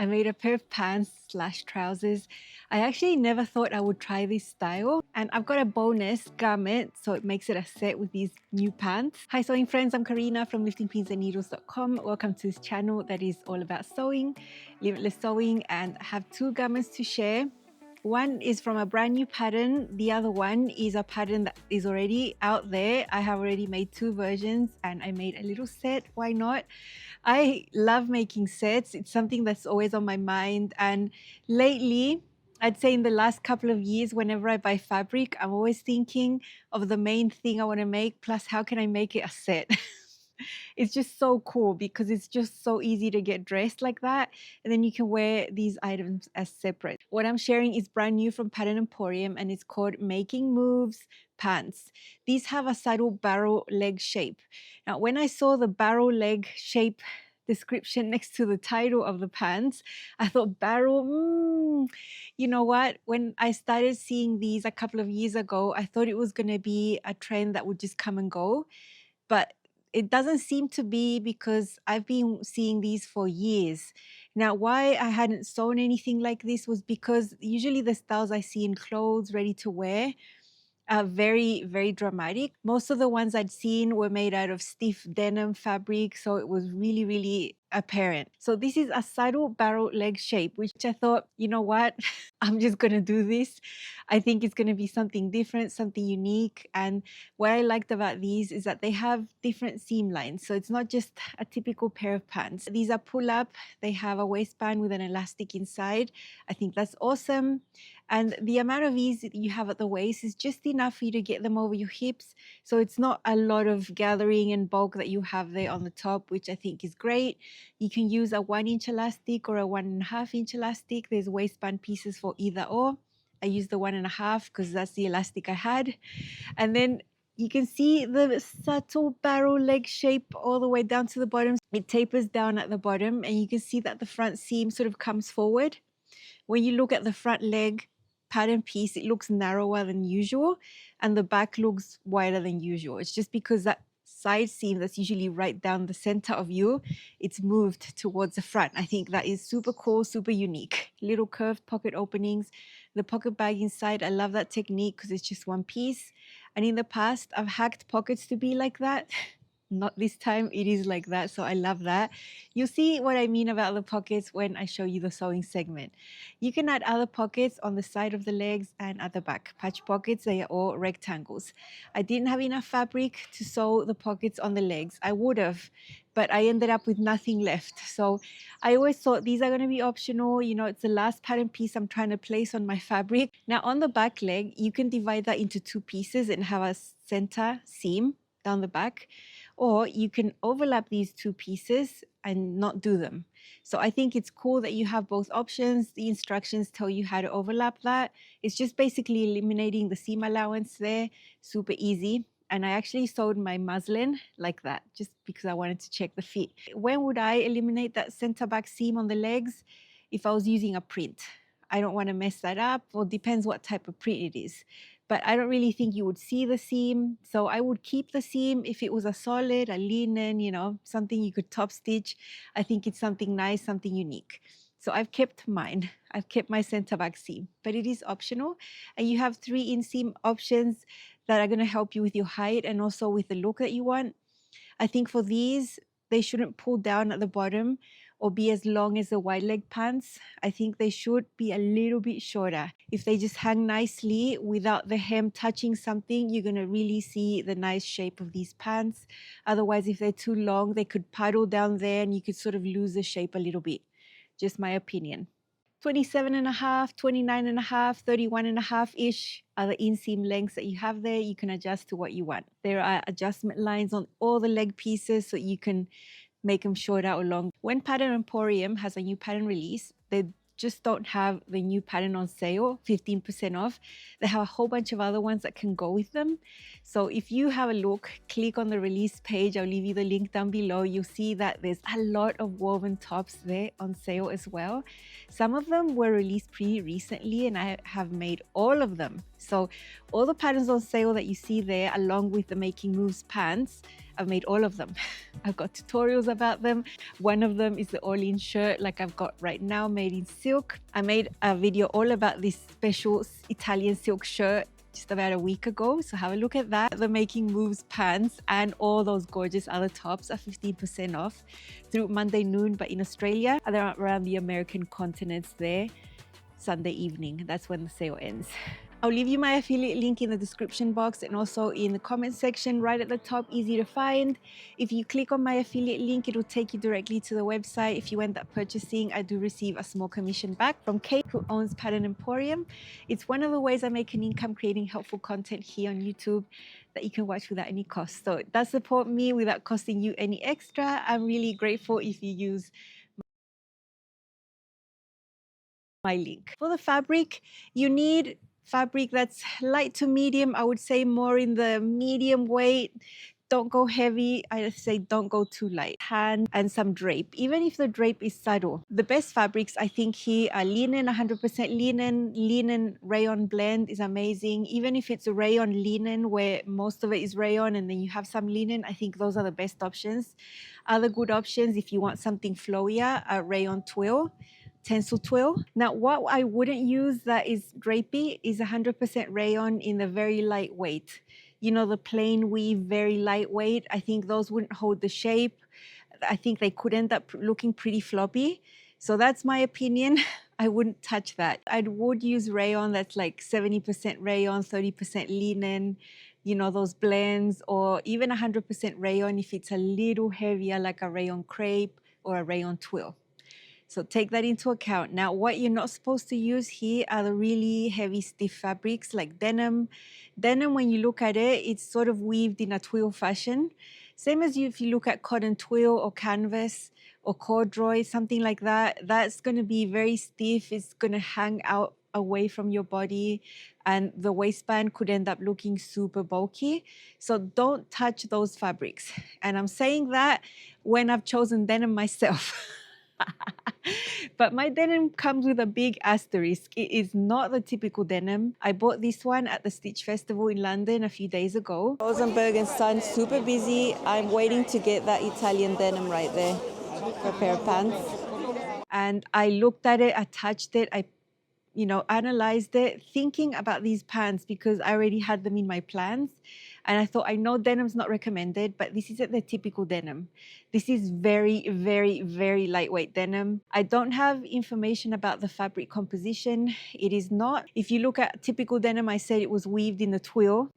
I made a pair of pants slash trousers. I actually never thought I would try this style, and I've got a bonus garment, so it makes it a set with these new pants. Hi sewing friends, I'm Karina from liftingpinsandneedles.com. Welcome to this channel that is all about sewing, limitless sewing, and I have two garments to share. One is from a brand new pattern. The other one is a pattern that is already out there. I have already made two versions and I made a little set. Why not? I love making sets. It's something that's always on my mind. And lately, I'd say in the last couple of years, whenever I buy fabric, I'm always thinking of the main thing I want to make, plus how can I make it a set? It's just so cool because it's just so easy to get dressed like that, and then you can wear these items as separate. What I'm sharing is brand new from Pattern Emporium, and it's called Making Moves Pants. These have a saddle barrel leg shape. Now, when I saw the barrel leg shape description next to the title of the pants, I thought barrel, you know what? When I started seeing these a couple of years ago, I thought it was going to be a trend that would just come and go. But it doesn't seem to be, because I've been seeing these for years. Now, why I hadn't sewn anything like this was because usually the styles I see in clothes ready to wear are very, very dramatic. Most of the ones I'd seen were made out of stiff denim fabric, so it was really, really apparent. So this is a saddle barrel leg shape, which I thought, you know what, I'm just gonna do this. I think it's gonna be something different, something unique. And what I liked about these is that they have different seam lines. So it's not just a typical pair of pants. These are pull up, they have a waistband with an elastic inside. I think that's awesome. And the amount of ease that you have at the waist is just enough for you to get them over your hips. So it's not a lot of gathering and bulk that you have there on the top, which I think is great. You can use a 1-inch elastic or a 1.5-inch elastic. There's waistband pieces for either or. I used the 1.5 because that's the elastic I had. And then you can see the subtle barrel leg shape all the way down to the bottom. It tapers down at the bottom, and you can see that the front seam sort of comes forward. When you look at the front leg pattern piece, it looks narrower than usual, and the back looks wider than usual. It's just because that side seam that's usually right down the center of you, it's moved towards the front. I think that is super cool, super unique. Little curved pocket openings, the pocket bag inside. I love that technique because it's just one piece. And in the past, I've hacked pockets to be like that. Not this time, it is like that, so I love that. You'll see what I mean about the pockets when I show you the sewing segment. You can add other pockets on the side of the legs and at the back. Patch pockets, they are all rectangles. I didn't have enough fabric to sew the pockets on the legs. I would have, but I ended up with nothing left. So I always thought these are going to be optional. You know, it's the last pattern piece I'm trying to place on my fabric. Now on the back leg, you can divide that into two pieces and have a center seam down the back, or you can overlap these two pieces and not do them. So I think it's cool that you have both options. The instructions tell you how to overlap that. It's just basically eliminating the seam allowance there. Super easy. And I actually sewed my muslin like that just because I wanted to check the fit. When would I eliminate that center back seam on the legs? If I was using a print. I don't want to mess that up. Well, depends what type of print it is. But I don't really think you would see the seam. So I would keep the seam if it was a solid, a linen, you know, something you could top stitch. I think it's something nice, something unique. So I've kept mine. I've kept my center back seam, but it is optional. And you have 3 inseam options that are going to help you with your height and also with the look that you want. I think for these, they shouldn't pull down at the bottom or be as long as the wide leg pants. I think they should be a little bit shorter. If they just hang nicely without the hem touching something, you're going to really see the nice shape of these pants. Otherwise, if they're too long, they could puddle down there and you could sort of lose the shape a little bit. Just my opinion. 27.5, 29.5, 31.5-ish are the inseam lengths that you have there. You can adjust to what you want. There are adjustment lines on all the leg pieces so you can make them shorter or long. When Pattern Emporium has a new pattern release, they just don't have the new pattern on sale, 15% off. They have a whole bunch of other ones that can go with them. So if you have a look, click on the release page. I'll leave you the link down below. You'll see that there's a lot of woven tops there on sale as well. Some of them were released pretty recently and I have made all of them. So all the patterns on sale that you see there, along with the Making Moves pants, I've made all of them. I've got tutorials about them. One of them is the all-in shirt like I've got right now, made in silk. I made a video all about this special Italian silk shirt just about a week ago, so have a look at that. The Making Moves pants and all those gorgeous other tops are 15% off through Monday noon, but in Australia, they're around the American continents there, Sunday evening. That's when the sale ends. I'll leave you my affiliate link in the description box and also in the comment section right at the top, easy to find. If you click on my affiliate link, it will take you directly to the website. If you end up purchasing, I do receive a small commission back from Kate, who owns Pattern Emporium. It's one of the ways I make an income creating helpful content here on YouTube that you can watch without any cost. So it does support me without costing you any extra. I'm really grateful if you use my link. For the fabric, you need fabric that's light to medium. I would say more in the medium weight. Don't go heavy. I say don't go too light. Hand and some drape, even if the drape is subtle. The best fabrics I think here are linen, 100% linen. Linen rayon blend is amazing. Even if it's a rayon linen where most of it is rayon and then you have some linen, I think those are the best options. Other good options if you want something flowier are rayon twill, tencel twill. Now, what I wouldn't use that is drapey is 100% rayon in the very lightweight. You know, the plain weave, very lightweight. I think those wouldn't hold the shape. I think they could end up looking pretty floppy. So that's my opinion. I wouldn't touch that. I would use rayon that's like 70% rayon, 30% linen, you know, those blends, or even 100% rayon if it's a little heavier, like a rayon crepe or a rayon twill. So take that into account. Now, what you're not supposed to use here are the really heavy, stiff fabrics like denim. Denim, when you look at it, it's sort of weaved in a twill fashion. Same as if you look at cotton twill or canvas or corduroy, something like that, that's going to be very stiff. It's going to hang out away from your body, and the waistband could end up looking super bulky. So don't touch those fabrics. And I'm saying that when I've chosen denim myself. But my denim comes with a big asterisk. It is not the typical denim. I bought this one at the Stitch Festival in London a few days ago. Rosenberg and Son, super busy. I'm waiting to get that Italian denim right there for a pair of pants. And I looked at it, I touched it, I analyzed it, thinking about these pants because I already had them in my plans. And I thought, I know denim's not recommended, but this isn't the typical denim. This is very, very, very lightweight denim. I don't have information about the fabric composition. It is not. If you look at typical denim, I said it was weaved in a twill,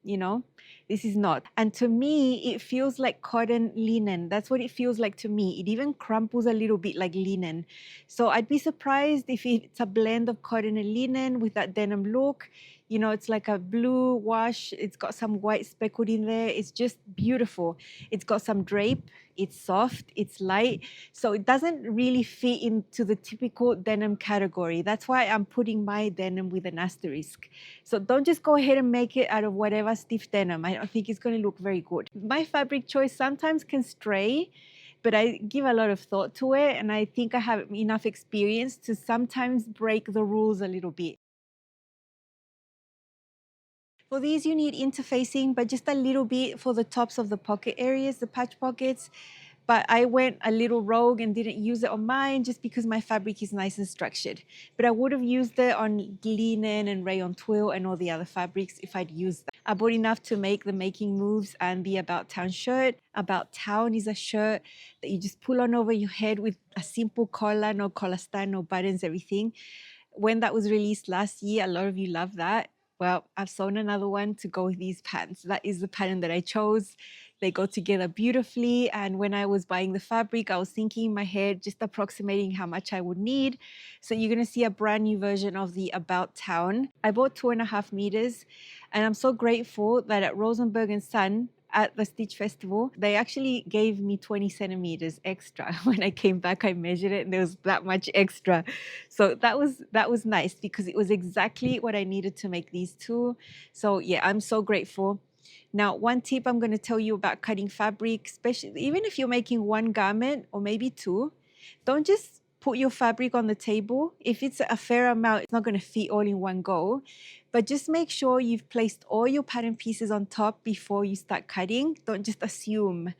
This is not. And to me, it feels like cotton linen. That's what it feels like to me. It even crumples a little bit like linen. So I'd be surprised if it's a blend of cotton and linen with that denim look. It's like a blue wash. It's got some white speckled in there. It's just beautiful. It's got some drape. It's soft. It's light. So it doesn't really fit into the typical denim category. That's why I'm putting my denim with an asterisk. So don't just go ahead and make it out of whatever stiff denim. I don't think it's going to look very good. My fabric choice sometimes can stray, but I give a lot of thought to it. And I think I have enough experience to sometimes break the rules a little bit. For these, you need interfacing, but just a little bit for the tops of the pocket areas, the patch pockets. But I went a little rogue and didn't use it on mine just because my fabric is nice and structured. But I would have used it on linen and rayon twill and all the other fabrics if I'd used that. I bought enough to make the Making Moves and the About Town shirt. About Town is a shirt that you just pull on over your head with a simple collar, no collar stand, no buttons, everything. When that was released last year, a lot of you loved that. Well, I've sewn another one to go with these pants. That is the pattern that I chose. They go together beautifully. And when I was buying the fabric, I was thinking in my head, just approximating how much I would need. So you're going to see a brand new version of the About Town. I bought 2.5 meters. And I'm so grateful that at Rosenberg and Son, at the Stitch Festival, they actually gave me 20 centimeters extra. When I came back, I measured it and there was that much extra. So that was nice because it was exactly what I needed to make these two. So yeah, I'm so grateful. Now, one tip I'm going to tell you about cutting fabric, especially even if you're making one garment or maybe two, don't just put your fabric on the table. If it's a fair amount, it's not going to fit all in one go. But just make sure you've placed all your pattern pieces on top before you start cutting. Don't just assume.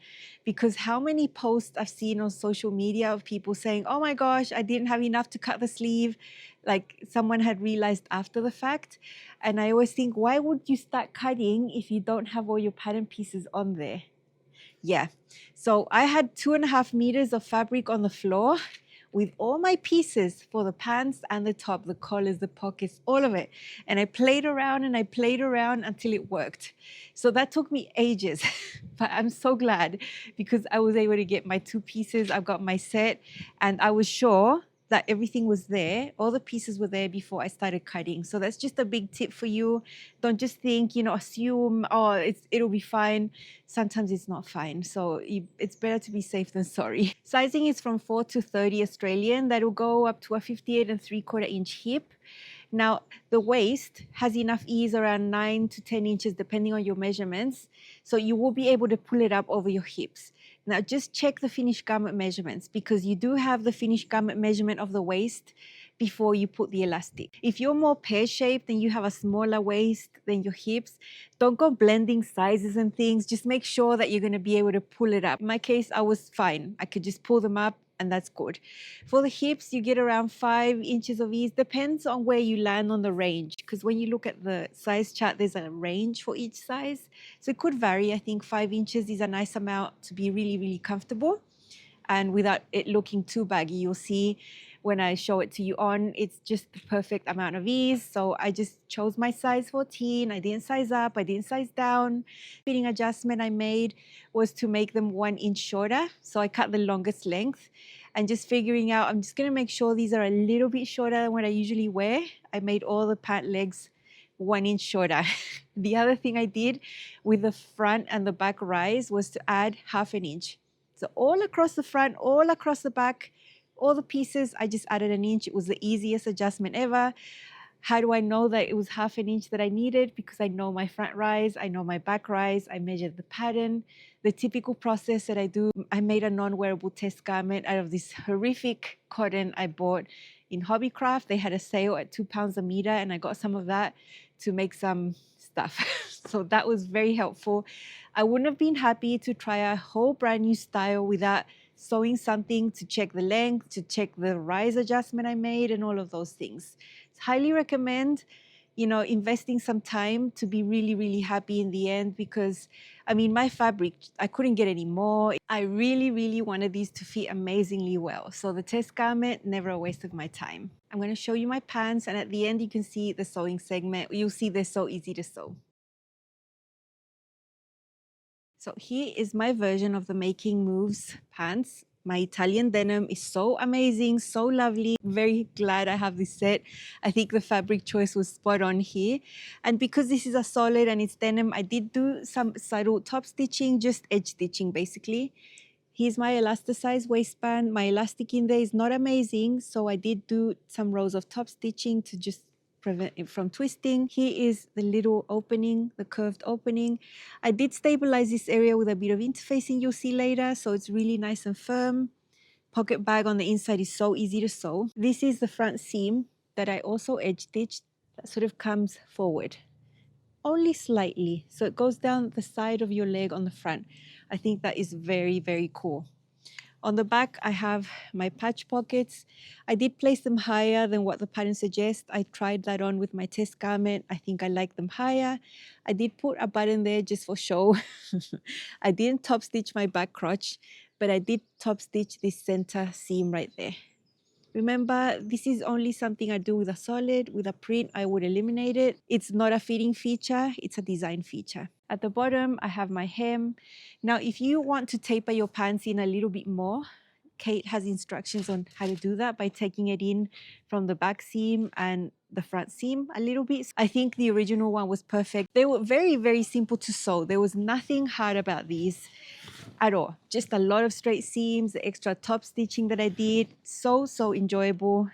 Because how many posts I've seen on social media of people saying, oh my gosh, I didn't have enough to cut the sleeve. Like someone had realized after the fact. And I always think, why would you start cutting if you don't have all your pattern pieces on there? Yeah, so I had 2.5 meters of fabric on the floor with all my pieces for the pants and the top, the collars, the pockets, all of it. And I played around and I played around until it worked. So that took me ages, but I'm so glad because I was able to get my 2 pieces. I've got my set and I was sure that everything was there. All the pieces were there before I started cutting. So that's just a big tip for you. Don't just think, assume, oh, it'll be fine. Sometimes it's not fine. So it's better to be safe than sorry. Sizing is from 4 to 30 Australian. That'll go up to a 58 3/4 inch hip. Now, the waist has enough ease around 9 to 10 inches, depending on your measurements. So you will be able to pull it up over your hips. Now, just check the finished garment measurements because you do have the finished garment measurement of the waist before you put the elastic. If you're more pear-shaped and you have a smaller waist than your hips, don't go blending sizes and things. Just make sure that you're going to be able to pull it up. In my case, I was fine. I could just pull them up and that's good. For the hips, you get around 5 inches of ease. Depends on where you land on the range because when you look at the size chart, there's a range for each size. So it could vary. I think 5 inches is a nice amount to be really, really comfortable and without it looking too baggy. You'll see when I show it to you on, it's just the perfect amount of ease. So I just chose my size 14. I didn't size up, I didn't size down. Fitting adjustment I made was to make them 1 inch shorter. So I cut the longest length and just figuring out, I'm just gonna make sure these are a little bit shorter than what I usually wear. I made all the pant legs 1 inch shorter. The other thing I did with the front and the back rise was to add 1/2 inch. So all across the front, all across the back, all the pieces, I just added 1 inch. It was the easiest adjustment ever. How do I know that it was 1/2 inch that I needed? Because I know my front rise, I know my back rise, I measured the pattern. The typical process that I do, I made a non-wearable test garment out of this horrific cotton I bought in Hobbycraft. They had a sale at £2 a meter and I got some of that to make some stuff. So that was very helpful. I wouldn't have been happy to try a whole brand new style without sewing something to check the length, to check the rise adjustment I made and all of those things. Highly recommend, investing some time to be really, really happy in the end because, my fabric, I couldn't get any more. I really, really wanted these to fit amazingly well. So the test garment, never a waste of my time. I'm going to show you my pants and at the end you can see the sewing segment. You'll see they're so easy to sew. So here is my version of the Making Moves pants. My Italian denim is so amazing, so lovely. Very glad I have this set. I think the fabric choice was spot on here. And because this is a solid and it's denim, I did do some subtle top stitching, just edge stitching basically. Here's my elasticized waistband. My elastic in there is not amazing, so I did do some rows of top stitching to just prevent it from twisting. Here is the little opening, the curved opening. I did stabilize this area with a bit of interfacing you'll see later, so it's really nice and firm. Pocket bag on the inside is so easy to sew. This is the front seam that I also edge stitched that sort of comes forward. Only slightly, so it goes down the side of your leg on the front. I think that is very, very cool. On the back, I have my patch pockets. I did place them higher than what the pattern suggests. I tried that on with my test garment. I think I like them higher. I did put a button there just for show. I didn't top stitch my back crotch, but I did top stitch this center seam right there. Remember, this is only something I do with a solid. With a print, I would eliminate it. It's not a fitting feature, it's a design feature. At the bottom, I have my hem. Now, if you want to taper your pants in a little bit more, Kate has instructions on how to do that by taking it in from the back seam and the front seam a little bit. I think the original one was perfect. They were very, very simple to sew. There was nothing hard about these at all. Just a lot of straight seams, the extra top stitching that I did. So enjoyable.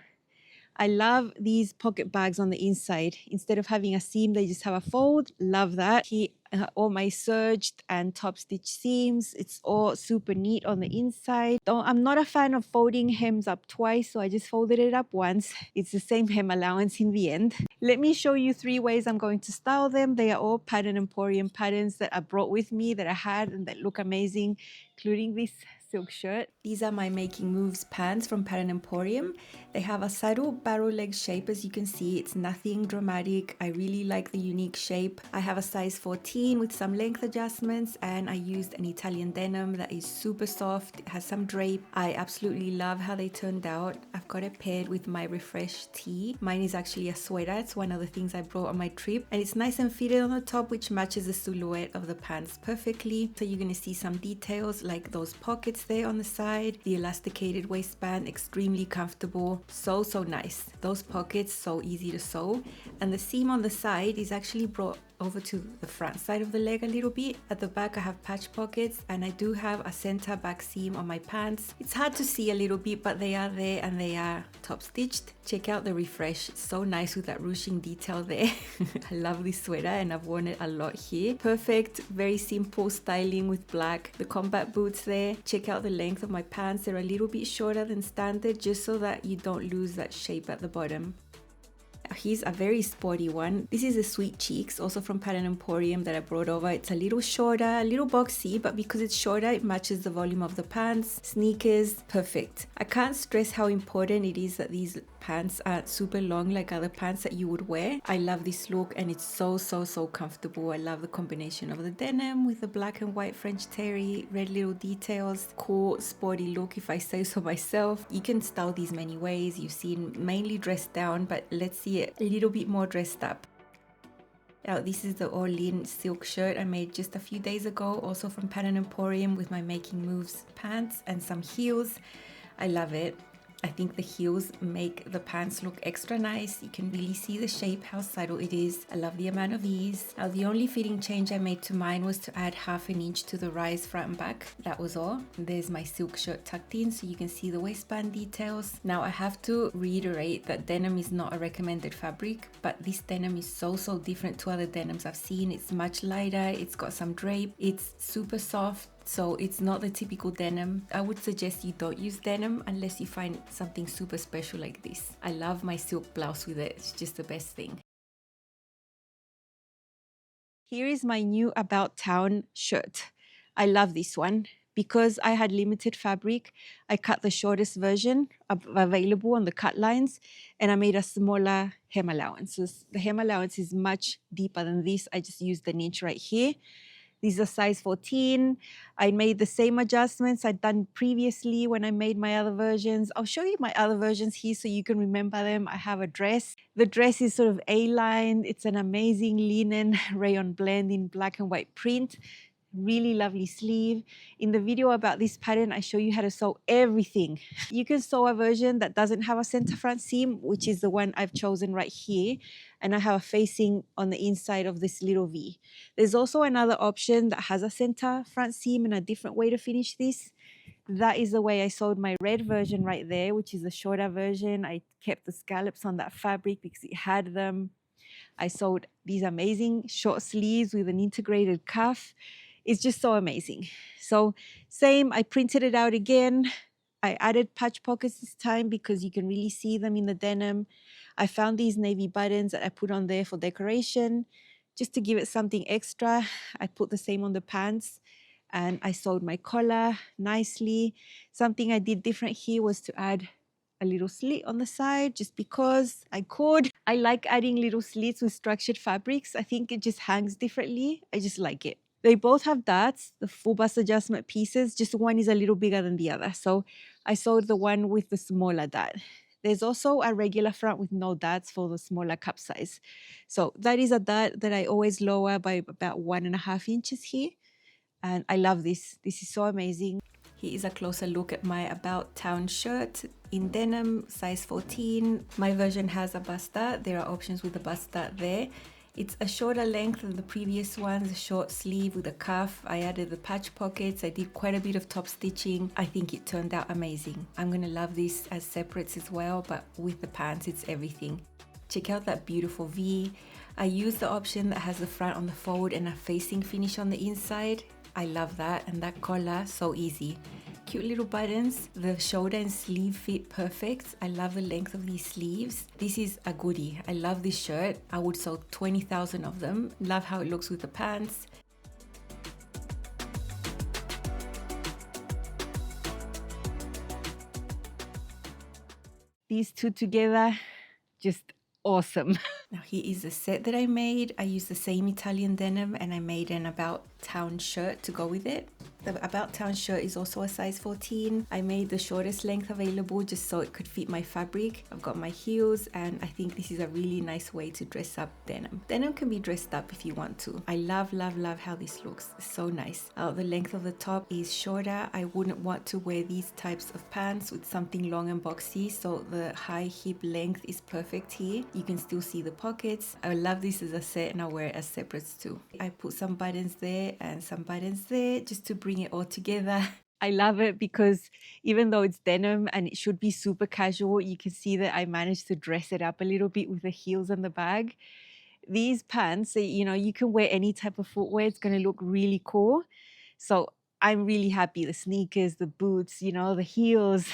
I love these pocket bags on the inside. Instead of having a seam, they just have a fold. Love that. Here, all my serged and top stitch seams. It's all super neat on the inside. Though I'm not a fan of folding hems up twice, so I just folded it up once. It's the same hem allowance in the end. Let me show you 3 ways I'm going to style them. They are all Pattern Emporium patterns that I brought with me that I had and that look amazing, including this silk shirt. These are my Making Moves pants from Pattern Emporium. They have a saddle barrel leg shape. As you can see, it's nothing dramatic. I really like the unique shape. I have a size 14 with some length adjustments, and I used an Italian denim that is super soft. It has some drape. I absolutely love how they turned out. I've got it paired with my refreshed tee. Mine is actually a sweater. It's one of the things I brought on my trip, and it's nice and fitted on the top, which matches the silhouette of the pants perfectly. So you're going to see some details like those pockets there on the side, the elasticated waistband, extremely comfortable, so nice. Those pockets, so easy to sew, and the seam on the side is actually brought over to the front side of the leg a little bit. At the back I have patch pockets, and I do have a center back seam on my pants. It's hard to see a little bit, but they are there and they are top stitched. Check out the refresh, it's so nice with that ruching detail there. I love this sweater and I've worn it a lot here. Perfect, very simple styling with black. The combat boots there. Check out the length of my pants. They're a little bit shorter than standard, just so that you don't lose that shape at the bottom. Here's a very sporty one. This is the Sweet Cheeks, also from Pattern Emporium, that I brought over. It's a little shorter, a little boxy, but because it's shorter, it matches the volume of the pants. Sneakers, perfect. I can't stress how important it is that these pants are super long like other pants that you would wear. I love this look, and it's so comfortable. I love the combination of the denim with the black and white French terry, red little details. Cool, sporty look if I say so myself. You can style these many ways. You've seen mainly dressed down, but let's see it a little bit more dressed up. Now, this is the all-in silk shirt I made just a few days ago, also from Pattern Emporium, with my Making Moves pants and some heels. I love it. I think the heels make the pants look extra nice. You can really see the shape, how subtle it is. I love the amount of ease. Now, the only fitting change I made to mine was to add 1/2 inch to the rise front and back. That was all. There's my silk shirt tucked in so you can see the waistband details. Now, I have to reiterate that denim is not a recommended fabric, but this denim is so different to other denims I've seen. It's much lighter. It's got some drape. It's super soft. So it's not the typical denim. I would suggest you don't use denim unless you find something super special like this. I love my silk blouse with it. It's just the best thing. Here is my new About Town shirt. I love this one. Because I had limited fabric, I cut the shortest version available on the cut lines, and I made a smaller hem allowance. So the hem allowance is much deeper than this. I just used an inch right here. These are size 14. I made the same adjustments I'd done previously when I made my other versions. I'll show you my other versions here so you can remember them. I have a dress. The dress is sort of A-line. It's an amazing linen rayon blend in black and white print. Really lovely sleeve. In the video about this pattern, I show you how to sew everything. You can sew a version that doesn't have a center front seam, which is the one I've chosen right here. And I have a facing on the inside of this little V. There's also another option that has a center front seam and a different way to finish this. That is the way I sewed my red version right there, which is the shorter version. I kept the scallops on that fabric because it had them. I sewed these amazing short sleeves with an integrated cuff. It's just so amazing. So same, I printed it out again. I added patch pockets this time because you can really see them in the denim. I found these navy buttons that I put on there for decoration, just to give it something extra. I put the same on the pants, and I sewed my collar nicely. Something I did different here was to add a little slit on the side just because I could. I like adding little slits with structured fabrics. I think it just hangs differently. I just like it. They both have darts, the full bust adjustment pieces, just one is a little bigger than the other. So I sewed the one with the smaller dart. There's also a regular front with no darts for the smaller cup size. So that is a dart that I always lower by about 1.5 inches here. And I love this. This is so amazing. Here is a closer look at my About Town shirt in denim, size 14. My version has a bust dart. There are options with the bust dart there. It's a shorter length than the previous ones, a short sleeve with a cuff. I added the patch pockets. I did quite a bit of top stitching. I think it turned out amazing. I'm gonna love this as separates as well, but with the pants, it's everything. Check out that beautiful V. I used the option that has the front on the fold and a facing finish on the inside. I love that, and that collar, so easy. Cute little buttons. The shoulder and sleeve fit perfect. I love the length of these sleeves. This is a goodie. I love this shirt. I would sell 20,000 of them. Love how it looks with the pants. These two together, just awesome. Now here is the set that I made. I used the same Italian denim and I made an About Town shirt to go with it. The About Town shirt is also a size 14. I made the shortest length available just so it could fit my fabric. I've got my heels and I think this is a really nice way to dress up denim. Denim can be dressed up if you want to. I love, love, love how this looks. It's so nice. The length of the top is shorter. I wouldn't want to wear these types of pants with something long and boxy, so the high hip length is perfect here. You can still see the pockets. I love this as a set and I'll wear it as separates too. I put some buttons there and some buttons there just to bring it all together. I love it because even though it's denim and it should be super casual, you can see that I managed to dress it up a little bit with the heels and the bag. These pants, you know, you can wear any type of footwear. It's going to look really cool. So I'm really happy. The sneakers, the boots, you know, the heels,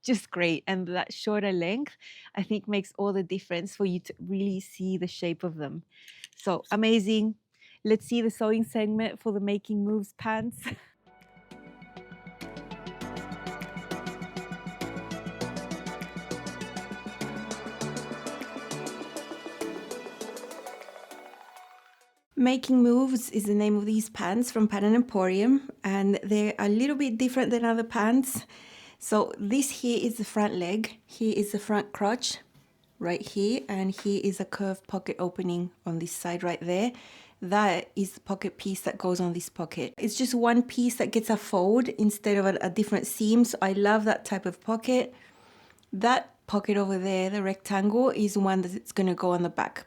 just great. And that shorter length, I think makes all the difference for you to really see the shape of them. So amazing. Let's see the sewing segment for the Making Moves pants. Making Moves is the name of these pants from Pattern Emporium, and they're a little bit different than other pants. So this here is the front leg, here is the front crotch, right here, and here is a curved pocket opening on this side right there. That is the pocket piece that goes on this pocket. It's just one piece that gets a fold instead of a different seam, so I love that type of pocket. That pocket over there, the rectangle, is one that's going to go on the back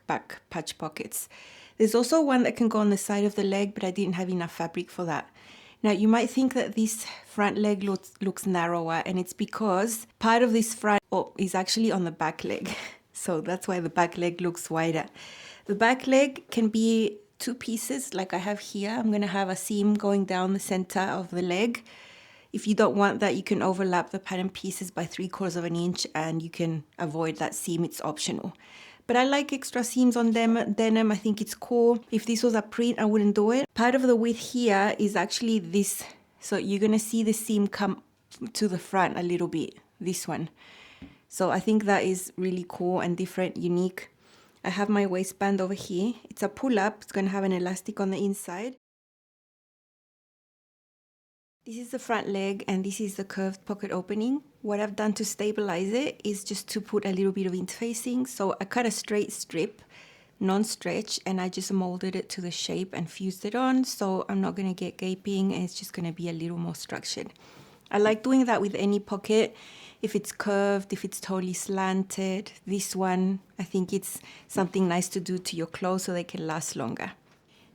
patch pockets. There's also one that can go on the side of the leg, but I didn't have enough fabric for that. Now you might think that this front leg looks narrower, and it's because part of this front is actually on the back leg. So that's why the back leg looks wider. The back leg can be two pieces like I have here. I'm going to have a seam going down the center of the leg. If you don't want that, you can overlap the pattern pieces by 3/4 of an inch and you can avoid that seam. It's optional. But I like extra seams on denim. I think it's cool. If this was a print, I wouldn't do it. Part of the width here is actually this. So you're going to see the seam come to the front a little bit, this one. So I think that is really cool and different, unique. I have my waistband over here. It's a pull-up. It's going to have an elastic on the inside. This is the front leg and this is the curved pocket opening. What I've done to stabilize it is just to put a little bit of interfacing. So I cut a straight strip, non-stretch, and I just molded it to the shape and fused it on. So I'm not going to get gaping and it's just going to be a little more structured. I like doing that with any pocket. If it's curved, if it's totally slanted. This one, I think it's something nice to do to your clothes so they can last longer.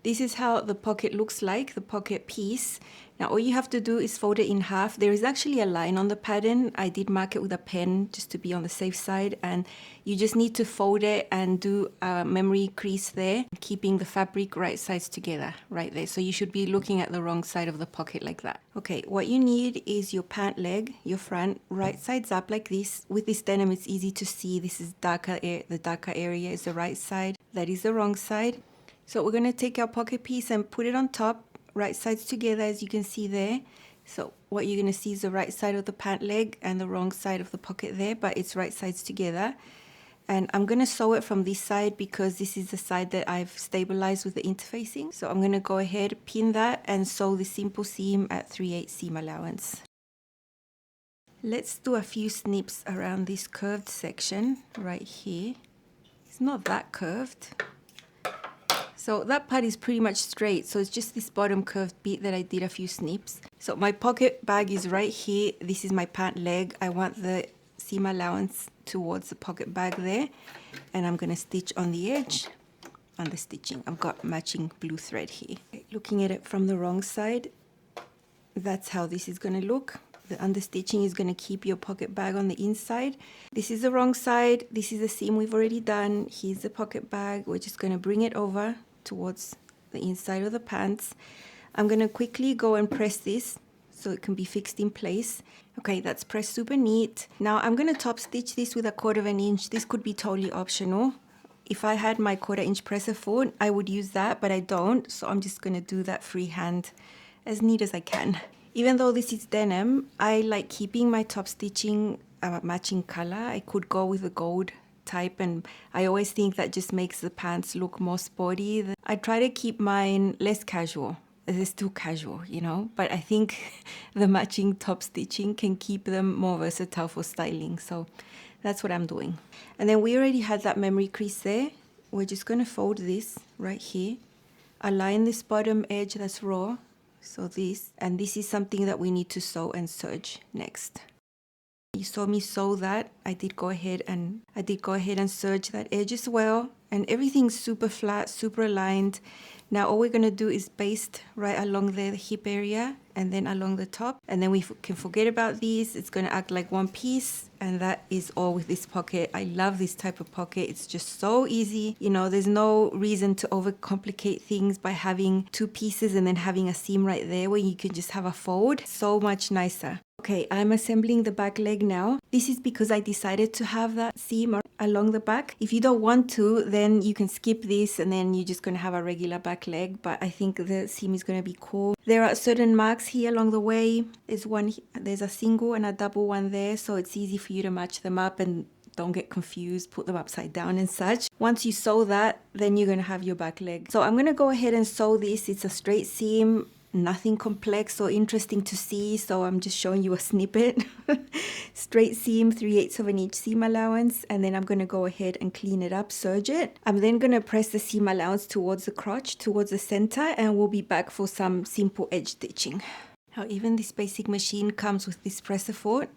This is how the pocket looks like, the pocket piece. Now all you have to do is fold it in half. There is actually a line on the pattern. I did mark it with a pen just to be on the safe side, and you just need to fold it and do a memory crease there, keeping the fabric right sides together right there. So you should be looking at the wrong side of the pocket like that. Okay, what you need is your pant leg, your front, right sides up like this. With this denim it's easy to see. This is darker, the darker area is the right side, that is the wrong side. So we're going to take our pocket piece and put it on top, right sides together as you can see there. So what you're going to see is the right side of the pant leg and the wrong side of the pocket there, but it's right sides together. And I'm going to sew it from this side because this is the side that I've stabilized with the interfacing. So I'm going to go ahead, pin that and sew the simple seam at 3/8 seam allowance. Let's do a few snips around this curved section right here. It's not that curved. So that part is pretty much straight, so it's just this bottom curved bit that I did a few snips. So my pocket bag is right here. This is my pant leg. I want the seam allowance towards the pocket bag there, and I'm going to stitch on the edge. understitching. I've got matching blue thread here. Looking at it from the wrong side, that's how this is going to look. The understitching is going to keep your pocket bag on the inside. This is the wrong side. This is the seam we've already done. Here's the pocket bag. We're just going to bring it over towards the inside of the pants. I'm going to quickly go and press this so it can be fixed in place. Okay, that's pressed super neat. Now I'm going to top stitch this with 1/4 inch. This could be totally optional. If I had my 1/4 inch presser foot, I would use that, but I don't. So I'm just going to do that freehand as neat as I can. Even though this is denim, I like keeping my top stitching matching color. I could go with a gold type, and I always think that just makes the pants look more sporty. I try to keep mine less casual. They're still casual, you know, but I think the matching top stitching can keep them more versatile for styling. So that's what I'm doing. And then we already had that memory crease there. We're just going to fold this right here. Align this bottom edge that's raw. So this, and this is something that we need to sew and serge next. You saw me sew that. I did go ahead and serge that edge as well. And everything's super flat, super aligned. Now all we're going to do is baste right along the hip area and then along the top. And then we can forget about these. It's going to act like one piece. And that is all with this pocket. I love this type of pocket. It's just so easy. You know, there's no reason to overcomplicate things by having 2 pieces and then having a seam right there where you can just have a fold. So much nicer. Okay, I'm assembling the back leg now. This is because I decided to have that seam along the back. If you don't want to, then you can skip this and then you're just going to have a regular back leg. But I think the seam is going to be cool. There are certain marks here along the way. There's a single and a double one there, so it's easy for you to match them up and don't get confused, put them upside down and such. Once you sew that, then you're going to have your back leg. So I'm going to go ahead and sew this. It's a straight seam. Nothing complex or interesting to see, so I'm just showing you a snippet. Straight seam, 3/8 of an inch seam allowance, and then I'm going to go ahead and clean it up, serge it. I'm then going to press the seam allowance towards the crotch, towards the center, and we'll be back for some simple edge stitching. Now, even this basic machine comes with this presser foot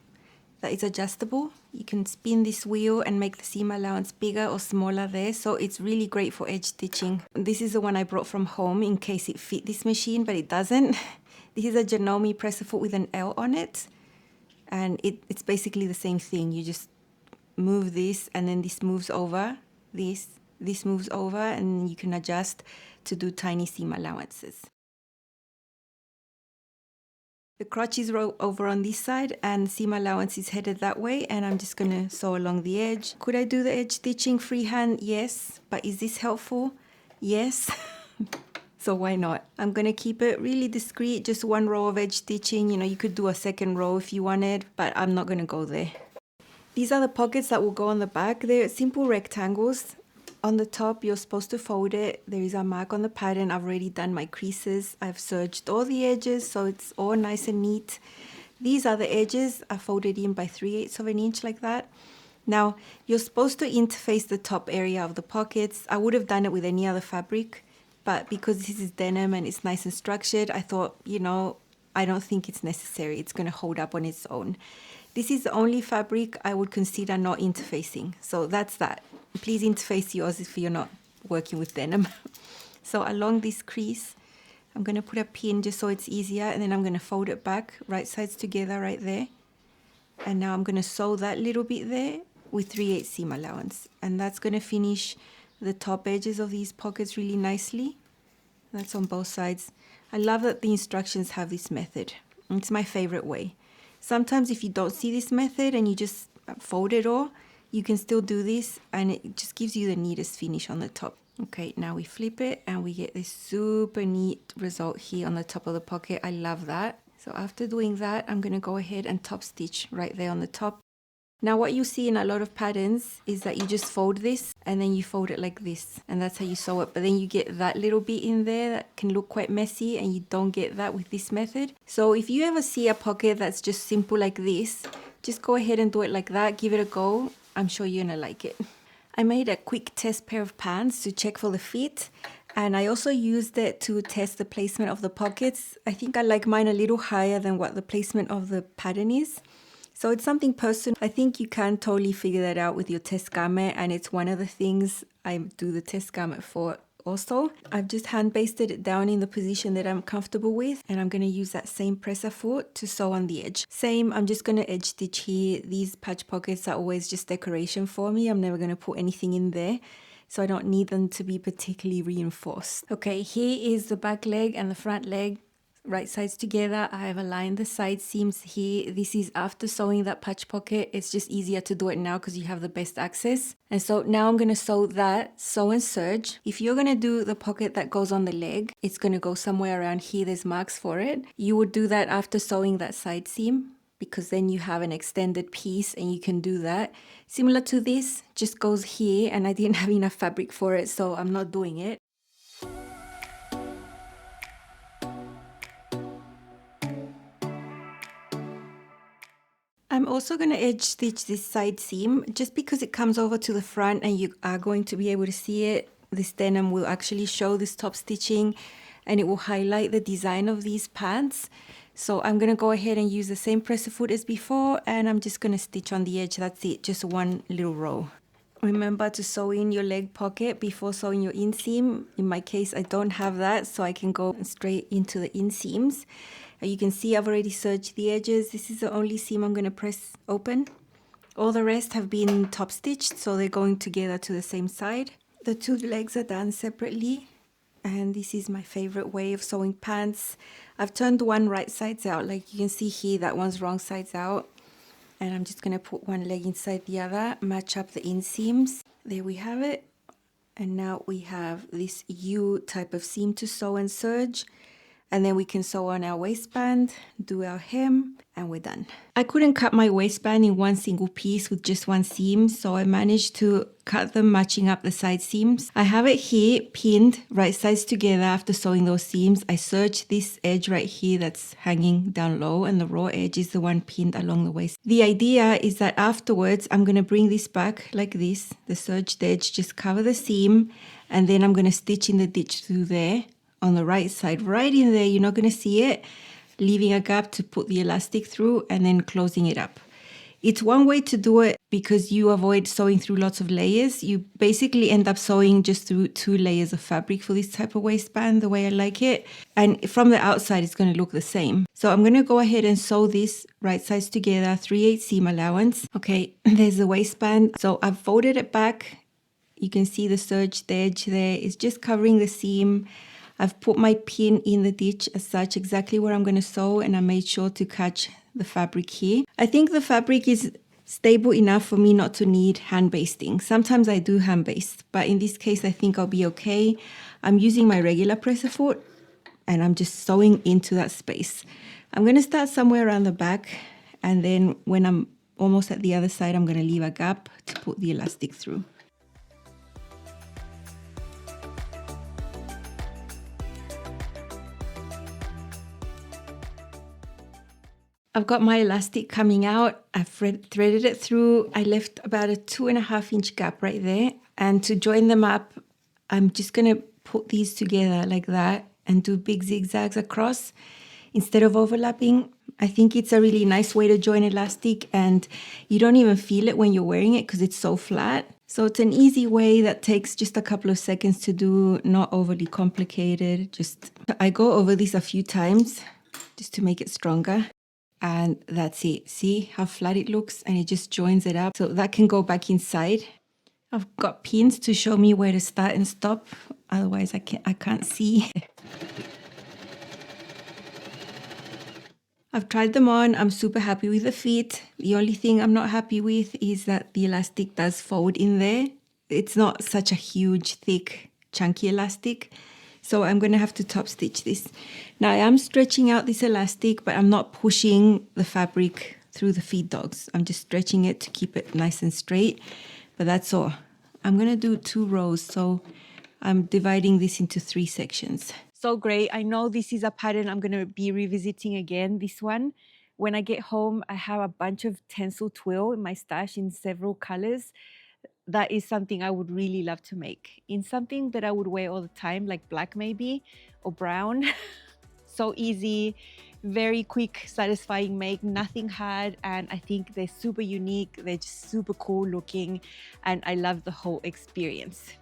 that is adjustable. You can spin this wheel and make the seam allowance bigger or smaller there, so it's really great for edge stitching. This is the one I brought from home in case it fit this machine, but it doesn't. This is a Janome presser foot with an L on it, and it's basically the same thing. You just move this and then this moves over, this moves over, and you can adjust to do tiny seam allowances. The crotch is over on this side and seam allowance is headed that way, and I'm just going to sew along the edge. Could I do the edge stitching freehand? Yes. But is this helpful? Yes. So why not? I'm going to keep it really discreet, just 1 row of edge stitching. You know, you could do a 2nd row if you wanted, but I'm not going to go there. These are the pockets that will go on the back. They're simple rectangles. On the top, you're supposed to fold it. There is a mark on the pattern. I've already done my creases. I've serged all the edges, so it's all nice and neat. These are the edges. I folded in by 3/8 of an inch like that. Now, you're supposed to interface the top area of the pockets. I would have done it with any other fabric, but because this is denim and it's nice and structured, I thought, you know, I don't think it's necessary. It's going to hold up on its own. This is the only fabric I would consider not interfacing. So that's that. Please interface yours if you're not working with denim. So along this crease, I'm going to put a pin just so it's easier, and then I'm going to fold it back, right sides together right there. And now I'm going to sew that little bit there with 3/8 seam allowance. And that's going to finish the top edges of these pockets really nicely. That's on both sides. I love that the instructions have this method. It's my favorite way. Sometimes if you don't see this method and you just fold it all, you can still do this and it just gives you the neatest finish on the top. Okay, now we flip it and we get this super neat result here on the top of the pocket. I love that. So after doing that, I'm going to go ahead and top stitch right there on the top. Now what you see in a lot of patterns is that you just fold this and then you fold it like this, and that's how you sew it. But then you get that little bit in there that can look quite messy, and you don't get that with this method. So if you ever see a pocket that's just simple like this, just go ahead and do it like that. Give it a go. I'm sure you're gonna like it. I made a quick test pair of pants to check for the fit, and I also used it to test the placement of the pockets. I think I like mine a little higher than what the placement of the pattern is. So it's something personal. I think you can totally figure that out with your test garment, and it's one of the things I do the test garment for. also. I've just hand basted it down in the position that I'm comfortable with, and I'm going to use that same presser foot to sew on the edge. Same, I'm just going to edge stitch here. These patch pockets are always just decoration for me. I'm never going to put anything in there, so I don't need them to be particularly reinforced. Okay, here is the back leg and the front leg. Right sides together. I have aligned the side seams here. This is after sewing that patch pocket. It's just easier to do it now because you have the best access. And so now I'm going to sew that, sew and serge. If you're going to do the pocket that goes on the leg, it's going to go somewhere around here. There's marks for it. You would do that after sewing that side seam, because then you have an extended piece and you can do that. Similar to this, just goes here, and I didn't have enough fabric for it, so I'm not doing it. I'm also going to edge stitch this side seam just because it comes over to the front and you are going to be able to see it. This denim will actually show this top stitching and it will highlight the design of these pants. So I'm going to go ahead and use the same presser foot as before, and I'm just going to stitch on the edge. That's it, just one little row. Remember to sew in your leg pocket before sewing your inseam. In my case, I don't have that, so I can go straight into the inseams. You can see I've already serged the edges. This is the only seam I'm going to press open. All the rest have been top stitched, so they're going together to the same side. The two legs are done separately, and this is my favorite way of sewing pants. I've turned one right sides out, like you can see here, that one's wrong sides out. And I'm just going to put one leg inside the other, match up the inseams. There we have it. And now we have this U type of seam to sew and serge. And then we can sew on our waistband, do our hem, and we're done. I couldn't cut my waistband in one single piece with just one seam, so I managed to cut them matching up the side seams. I have it here pinned right sides together after sewing those seams. I serged this edge right here that's hanging down low, and the raw edge is the one pinned along the waist. The idea is that afterwards I'm going to bring this back like this, the serged edge, just cover the seam, and then I'm going to stitch in the ditch through there on the right side, right in there. You're not going to see it, leaving a gap to put the elastic through and then closing it up. It's one way to do it because you avoid sewing through lots of layers. You basically end up sewing just through 2 layers of fabric for this type of waistband, the way I like it. And from the outside, it's going to look the same. So I'm going to go ahead and sew this right sides together, 3/8 seam allowance. Okay, there's the waistband. So I've folded it back. You can see the serged edge there. It's just covering the seam. I've put my pin in the ditch as such, exactly where I'm going to sew, and I made sure to catch the fabric here. I think the fabric is stable enough for me not to need hand basting. Sometimes I do hand baste, but in this case I think I'll be okay. I'm using my regular presser foot and I'm just sewing into that space. I'm going to start somewhere around the back, and then when I'm almost at the other side, I'm going to leave a gap to put the elastic through. I've got my elastic coming out. I've threaded it through. I left about a 2.5 inch gap right there. And to join them up, I'm just going to put these together like that and do big zigzags across instead of overlapping. I think it's a really nice way to join elastic, and you don't even feel it when you're wearing it because it's so flat. So it's an easy way that takes just a couple of seconds to do, not overly complicated. I go over this a few times just to make it stronger. And that's it. See how flat it looks, and it just joins it up. So that can go back inside. I've got pins to show me where to start and stop. Otherwise I can't see. I've tried them on. I'm super happy with the fit. The only thing I'm not happy with is that the elastic does fold in there. It's not such a huge, thick, chunky elastic. So I'm going to have to top stitch this. Now I am stretching out this elastic, but I'm not pushing the fabric through the feed dogs. I'm just stretching it to keep it nice and straight, but that's all. I'm going to do 2 rows, so I'm dividing this into 3 sections. So great. I know this is a pattern I'm going to be revisiting again, this one. When I get home, I have a bunch of tencel twill in my stash in several colors. That is something I would really love to make in something that I would wear all the time, like black maybe, or brown. So easy, very quick, satisfying make, nothing hard, and I think they're super unique. They're just super cool looking, and I love the whole experience.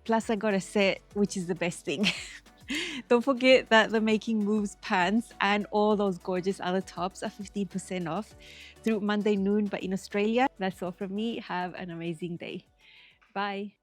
Plus I got a set, which is the best thing. Don't forget that the Making Moves pants and all those gorgeous other tops are 15% off through Monday noon, but in Australia. That's all from me. Have an amazing day. Bye.